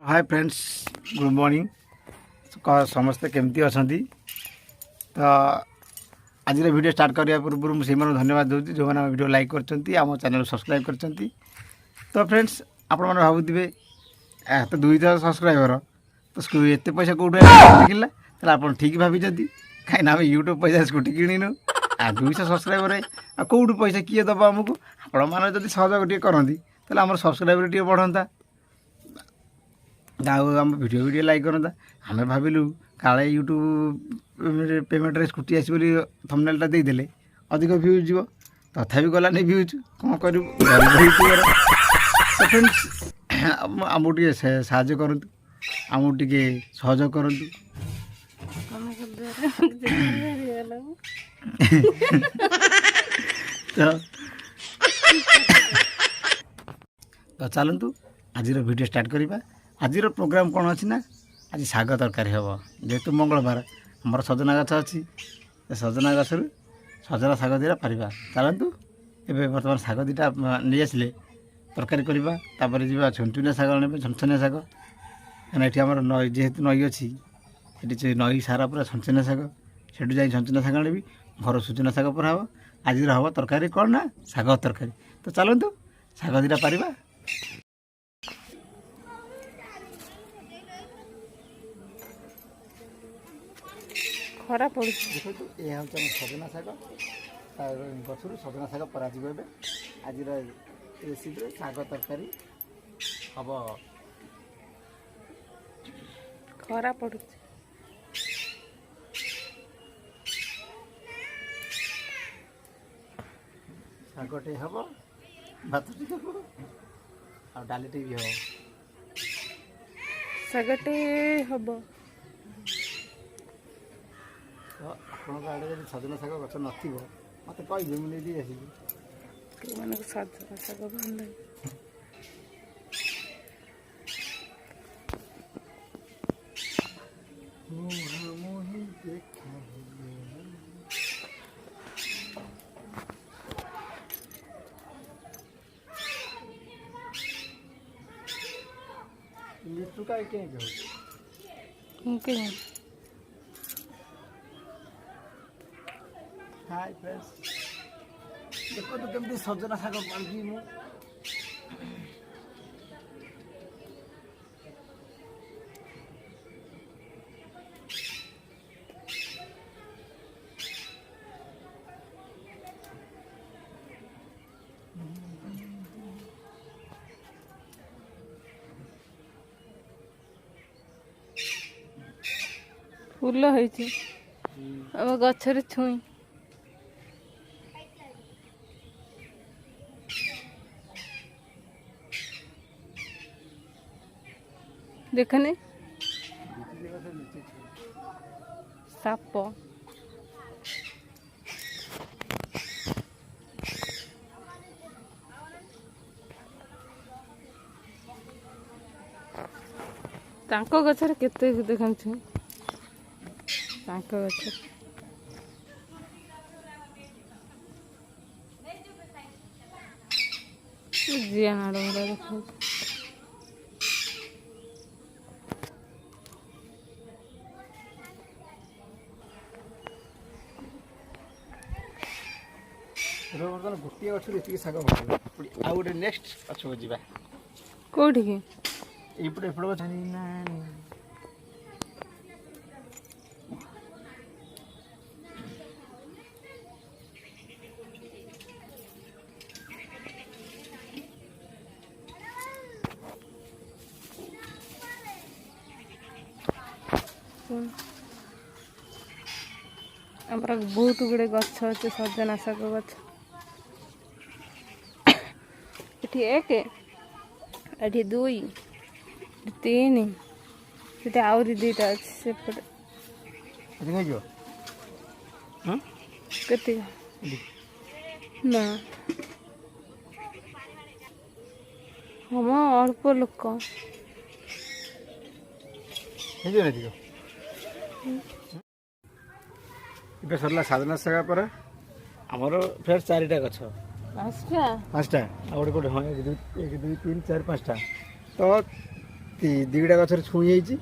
Hi friends, good morning. समस्ते केमती अच्छा तो आज वीडियो स्टार्ट करने पूर्व मुझे धन्यवाद दूसरी जो मैंने वीडियो लाइक कर चैनल सब्सक्राइब कर। तो फ्रेंड्स आपण मैंने भावुवे तो 2000 सब्सक्राइबर तो एत पैसा कौट किला आप ठीक भाई कहीं आम यूट्यूब पैसा स्कूटी किणु आ 200 सब्सक्राइबर कौटू पैसा किए दबा आमको आपण मैंने सहयोग टे करती आम सब्सक्राइबर टे बढ़ता आम वीडियो लाइक करता आम भाविलु काले यूट्यूब पेमेंट रे स्कूटी आस थंबनेलटा देदेले अधिक भ्यूज जीव तथापि गलानी भ्यूज कौन कर फ्रेंड्स आमको टे साहय करूँ आमको टे सहयोग करूँ तो चलतु आज वीडियो स्टार्ट करवा। आज प्रोग्राम कौन अच्छी ना आज शाग तरकारी हम जेहेतु मंगलवार आमर सजना गछ अच्छी सजना गछर सजना शाग दीटा पारिबा चलतु एवं बर्तमान शाग दीटा नहीं आसिले तरकारी करवा तापर जी छुनछुनिया शाग ने छनछनिया शाग कहीं आम नई जेहेतु नई अच्छी ये नई सारा पूरा छनछनिया शाग से छनछनिया शाग आनी घर सुजना शाग पर हम आज हम तरकारी कौन ना शाग तरकारी। तो चलतु शाग दीटा पारिबा। खरा पड़ देखो यह हूँ सजना शाग गचर सजना शाग परा आज रेसिपी शाग तरकारी हम खरा पड़ शागटे हम भात टे हम आ डालीटे भी हम सगटे हम तो आपंक आड़े जब सजना शाग गच नथिबो मत कहे मुझे आसबि मानक सजना शाग भल लगे लिट्टू का क्या उनके हाय फ्रेंड्स देखो तो केमती सजना शाग बांधी मु फूल होइछि अब गछरे छुई देखने साप तांको गछरे केते देखछु तांको गछरे जिया नाड़ देखा बर्तमान गोटे गचर शाग आ गए नेक्स्ट पछक जा कौटी की एपटे एपट गच आमर बहुत गुड़े गछ अच्छे सजना शाग गछ एठी एक एठी दुई तीन ये आहरी दुईटा अच्छे सेपटे केते ना हम अल्प लोक इबे सरला साधना शाग पर आमर फेर 4टा गछ पाँचटा पाँचटा गोटे गोटे हाँ 1 2 3 4 5टा तो ଦୁଇଟା ଗଛରେ ଛୁଇଁ ହେଇଛି,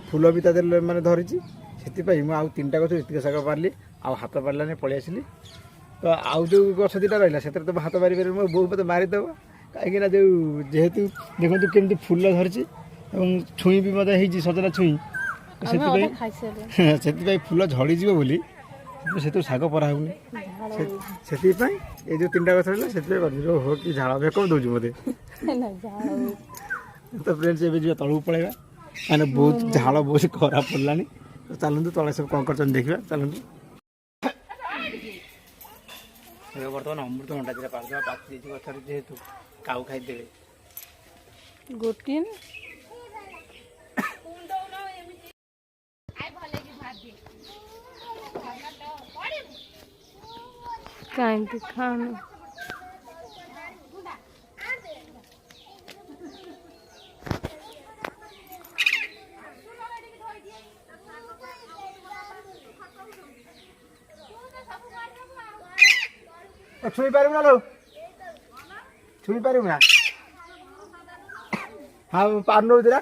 ଫୁଲ ବି ତା ଦେହରେ ମାନେ ଧରିଛି। ସେଥିପାଇଁ ମୁଁ ଆଉ 3ଟା ଗଛ ଏତିକି ଶାଗ ପାରିଲି, ଆଉ ହାତ ପାରିଲାନି, ପଳେଇ ଆସିଲି। ତ ଆଉ ଯେଉଁ ଗଛ ଦୁଇଟା ରହିଲା ସେଥିରେ ତ ହାତ ମାରିପାରିବି, ମୋ ବୋଉ ମୋତେ ମାରିଦେବ। କାହିଁକିନା ଯେହେତୁ ଦେଖନ୍ତୁ କେମିତି ଫୁଲ ଧରିଛି ଏବଂ ଛୁଇଁ ବି ମଧ୍ୟ ହେଇଛି, ସଜନା ଛୁଇଁ। ସେଥିପାଇଁ ଫୁଲ ଝଡ଼ିଯିବ ବୋଲି ସେଥିରୁ ଶାଗ ପରା ହେଉନି। ସେଥିପାଇଁ ଏଇ ଯେଉଁ 3ଟା ଗଛ ରହିଲା ସେଥିପାଇଁ କରିଛି। ହଉ କି ଝାଳ ବେକ ଦେଉଛି ମୋତେ। ତ ଫ୍ରେଣ୍ଡସ୍ ଏବେ ଯିବା ତଳକୁ ପଳେଇବା, ମାନେ ବହୁତ ଝାଳ ବହୁତ ଖରାପ ପଡ଼ିଲାଣି। ତ ଚାଲନ୍ତୁ ତଳେ ସବୁ କ'ଣ କରୁଛନ୍ତି ଦେଖିବା, ଚାଲନ୍ତୁ। ଏବେ ବର୍ତ୍ତମାନ ଅମୃତଭଣ୍ଡା ଦିଟା ପାରିଦେବା, ପାଚି ଯାଇଛି ଗଛରେ ଯେହେତୁ କାଉ ଖାଇଦେବେ। ଗୋଟିଏ କାହିଁକି ଖାଆନି ଛୁଇଁ ପାରିବୁ ନା ଲୋ, ଛୁଇଁ ପାରିବୁ ନା? ହଁ ପାରୁ ନେଉଥିଲା।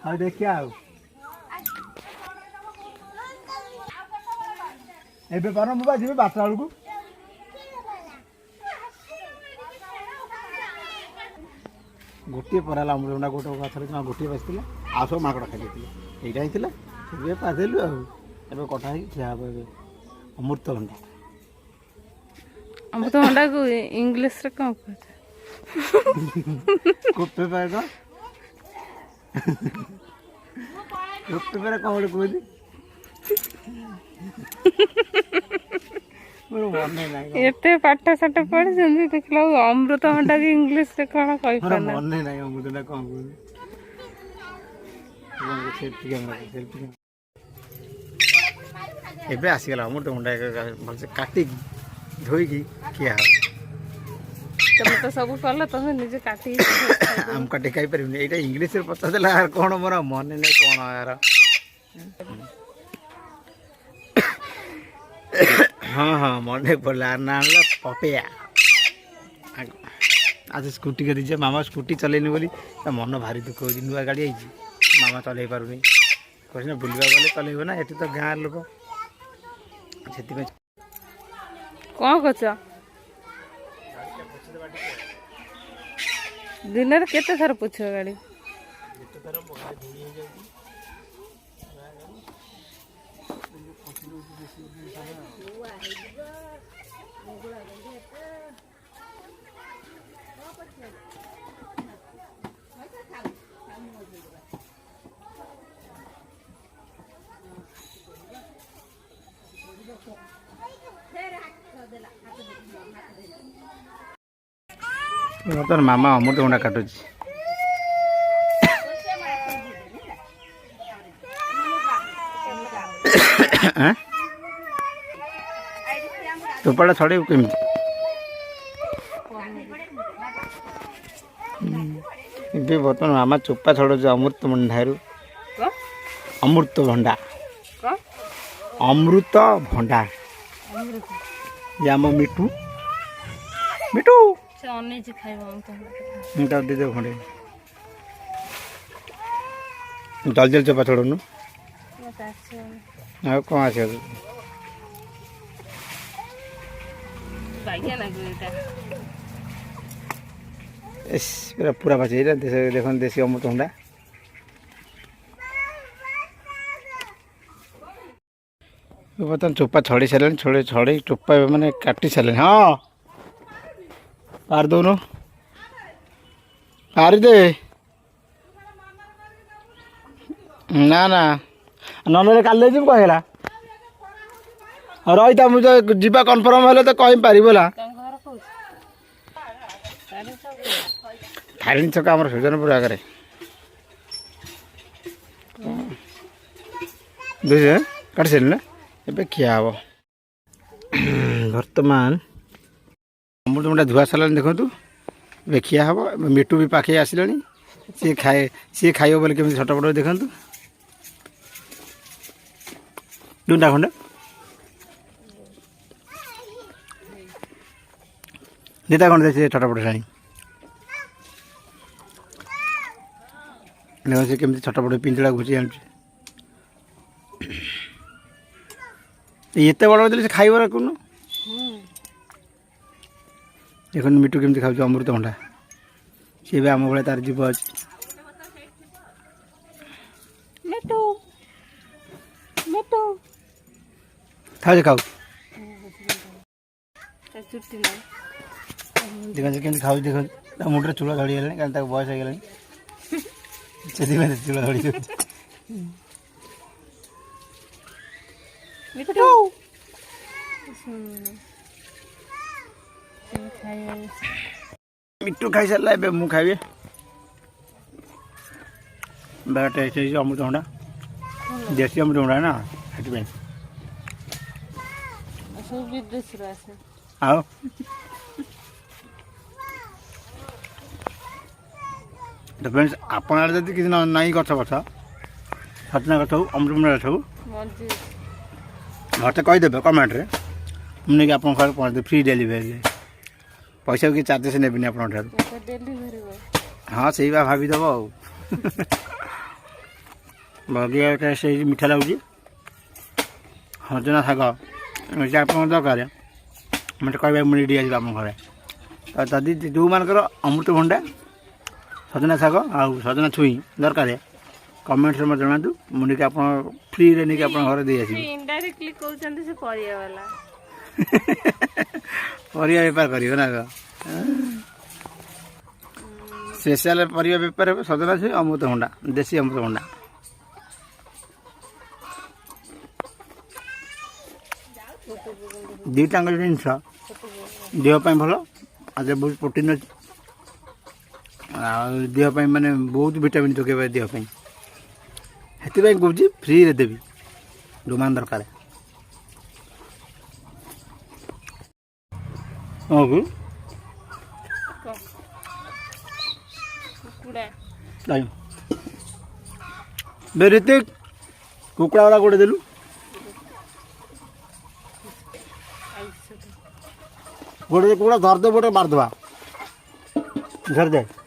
ହଉ ଦେଖିବା ଆଉ ଏବେ ପାରୁନ, ମୁଁ ବା ଯିବି 12ଟା ବେଳକୁ। ଗୋଟିଏ ପରା ହେଲା ଅମୃତଭଣ୍ଡା, ଗୋଟେ ଗଛରେ ଜମା ଗୋଟିଏ ବାସିଥିଲା, ଆଉ ସବୁ ମାଙ୍କଡ଼ ଖାଇଦେଇଥିଲେ। ଏଇଟା ହିଁ ଥିଲା, ସେଥିପାଇଁ ପାରିଦେଲୁ ଆଉ। ଏବେ କଟା ହେଇକି ଖିଆ ହେବ। ଏବେ ଅମୃତଭଣ୍ଡା। ଅମୃତଭଣ୍ଡାକୁ ଇଂଲିଶରେ କ'ଣ କହୁଛ? କୋପେ ପାଏ କ'ଣ? କୋପେ ପାରେ କ'ଣ ଗୋଟେ କୁହନ୍ତି, ମୋର ମନେ ନାହିଁ। ଏତେ ପାଠ ସାଠ ପଢିଛନ୍ତି, ଦେଖିଲା ଅମୃତଭଣ୍ଡାକୁ ଇଂଲିଶରେ କ'ଣ କହିପାରୁନା। ମନେ ନାହିଁ ଅମୃତଭଣ୍ଡା କ'ଣ କୁହନ୍ତି। ଏବେ ଆସିଗଲା ଅମୃତଭଣ୍ଡା, ଭଲସେ କାଟିକି ଧୋଇକି ଖିଆ ହେବ। ତମେ ତ ସବୁ କଲ, ତମେ ନିଜେ କାଟିକି ଆମ କାଟିକି ଖାଇପାରିବିନି। ଏଇଟା ଇଂଲିଶରେ ପଚାରିଦେଲା କ'ଣ, ମୋର ମନେ ନାହିଁ କ'ଣ ୟାର। ହଁ ହଁ ମନେ ପଡ଼ିଲା, ନା ହେଲା ପପେୟା। ଆଜି ସ୍କୁଟି କରିଛି, ମାମା ସ୍କୁଟି ଚଲେଇନି ବୋଲି ତା ମନ ଭାରି ଦୁଃଖ ହେଉଛି। ନୂଆ ଗାଡ଼ି ହେଇଛି, ମାମା ଚଲେଇ ପାରୁନି। କହୁଛି ନା ବୁଲିବାକୁ ଗଲେ ଚଲେଇବ ନା, ଏଠି ତ ଗାଁ ଲୋକ, ସେଥିପାଇଁ। କ'ଣ କରୁଛ? ଦିନରେ କେତେ ଥର ପୋଛିବ ଗାଡ଼ି? ବର୍ତ୍ତମାନ ମାମା ଅମୃତଭଣ୍ଡା କାଟୁଛି। ଚୋପାଟା ଛଡ଼େଇବୁ କେମିତି? ଏବେ ବର୍ତ୍ତମାନ ମାମା ଚୋପା ଛଡ଼ଉଛି ଅମୃତଭଣ୍ଡାରୁ। ଅମୃତଭଣ୍ଡା, ଅମୃତଭଣ୍ଡା। ଇଏ ଆମ ମିଠୁ, ମିଠୁ ଅନେଇଛି ଖାଇବ। ତାକୁ ଦେଇଦେବ ଖଣ୍ଡେ, ଜଲ୍ଦି ଜଲ୍ଦି ଚୋପା ଛଡ଼ଉନୁ। ଆଉ କ'ଣ ଆସିବ? ପୁରା ପାଚି, ଏଇଟା ଦେଖନ୍ତୁ ଦେଶୀ ଅମୃତଭଣ୍ଡା। ବର୍ତ୍ତମାନ ଚୋପା ଛଡ଼େଇ ସାରିଲାଣି, ଛଡ଼େଇ ଚୋପା ମାନେ କାଟି ସାରିଲାଣି। ହଁ ପାରି ଦେଉନୁ, ପାରିଦେ। ନା ନା ନହେଲେ କାଲି ଯିବୁ, କ'ଣ ହେଲା? ରହିଥା, ମୁଁ ତ ଯିବା କନଫର୍ମ ହେଲେ ତ କହିପାରିବ ହେଲା। ତାରିଣୀ ଛକ ଆମର ସୁଜନପୁର ଆଗରେ। କାଟି ସାରିଲି ନା, ଏବେ ଖିଆ ହେବ। ବର୍ତ୍ତମାନ ଅମୃତଭଣ୍ଡା ଧୁଆ ସାରିଲାଣି, ଦେଖନ୍ତୁ। ଏବେ ଖିଆ ହେବ। ମିଟୁ ବି ପାଖେଇ ଆସିଲାଣି, ସିଏ ଖାଇବ ବୋଲି କେମିତି ଛଟପଟ ଦେଖନ୍ତୁ। ଦୁଇଟା ଖଣ୍ଡେ ଯେଟା କ'ଣ ଦେଖି ଛଟପଟ ଶାଣି ସେ କେମିତି ଛଟପଟ ପିଞ୍ଜଳା ଘୁଷି ଆଣୁଛି ଏତେ ବଡ଼ ଦେଲେ ସେ ଖାଇବ କୋଉନ ଦେଖନ୍ତୁ ମିଟୁ କେମିତି ଖାଉଛି ଅମୃତଭଣ୍ଡା ସିଏ ବି ଆମ ଭଳିଆ ତାର ଜୀବ ଅଛି ଖାଉଛି ଖାଉ ଦେଖନ୍ତୁ କେମିତି ଖାଉଛି ଦେଖନ୍ତୁ ତା ମୁଣ୍ଡରେ ଚୂଳ ଧରିଗଲାଣି କାରଣ ତାକୁ ବୟସ ହେଇଗଲାଣି ସେଥିପାଇଁ ଚୂଳ ଧରି ଯାଉଛି ମିଟୁ ଖାଇସାରିଲା ଏବେ ମୁଁ ଖାଇବି ବେଳ ଟେଷ୍ଟ ହେଇଛି ଅମୃତଭଣ୍ଡା ଦେଶୀ ଅମୃତଭଣ୍ଡା ନା ସେଥିପାଇଁ ଆଉ ତ ଫ୍ରେଣ୍ଡସ୍ ଆପଣ ଆଡ଼େ ଯଦି କିଛି ନାହିଁ ଗଛ ଫଛ ସଜନା ଗଛ ହଉ ଅମୃତଭଣ୍ଡା ଗଛ ହଉ ମୋତେ କହିଦେବେ କମେଣ୍ଟରେ ମୁଁ ନେଇକି ଆପଣଙ୍କ ଘରେ ପହଞ୍ଚିଦେବି ଫ୍ରି ଡେଲିଭରି ପଇସା କିଛି ଚାର୍ଜେସ୍ ନେବିନି ଆପଣଙ୍କ ଠାରୁ ହଁ ସେଇ ବା ଭାବିଦେବ ଆଉ ବଗିଆ ଟେଷ୍ଟ ହେଇଛି ମିଠା ଲାଗୁଛି ସଜନା ଶାଗ ଯଦି ଆପଣଙ୍କ ଦରକାର ମୋତେ କହିବେ ମୁଁ ନେଇ ଆସିବି ଆମ ଘରେ ଯଦି ଯେଉଁମାନଙ୍କର ଅମୃତଭଣ୍ଡା ସଜନା ଶାଗ ଆଉ ସଜନା ଛୁଇଁ ଦରକାର କମେଣ୍ଟରେ ମୋତେ ଜଣାନ୍ତୁ ମୁଁ ନେଇକି ଆପଣ ଫ୍ରିରେ ନେଇକି ଆପଣଙ୍କ ଘରେ ଦେଇ ଆସିବି ଇନଡାଇରେକ୍ଟଲି କହୁଛନ୍ତି ସେ ପରିବା ବାଲା ପରିବା ବେପାର କରିବ ନା ସ୍ପେଶାଲ ପରିବା ବେପାର ହେବ ସଜନା ଛୁଇଁ ଅମୃତଭଣ୍ଡା ଦେଶୀ ଅମୃତଭଣ୍ଡା ଦୁଇଟାଙ୍କ ଜିନିଷ ଦେହ ପାଇଁ ଭଲ ଆଉ ବହୁତ ପ୍ରୋଟିନ୍ ଅଛି ଆଉ ଦେହ ପାଇଁ ମାନେ ବହୁତ ଭିଟାମିନ୍ ଯୋଗାଇବ ଦେହ ପାଇଁ ସେଥିପାଇଁ କହୁଛି ଫ୍ରିରେ ଦେବି ଯୋଉମାନେ ଦରକାର ହଁ କି ରୀତିକ କୁକୁଡ଼ା ଗୁଡ଼ା ଗୋଟେ ଦେଲୁ ଗୋଟେ କୁକୁଡ଼ା ଧରିଦେବ ଗୋଟେ ମାରିଦେବା ଧରିଦେ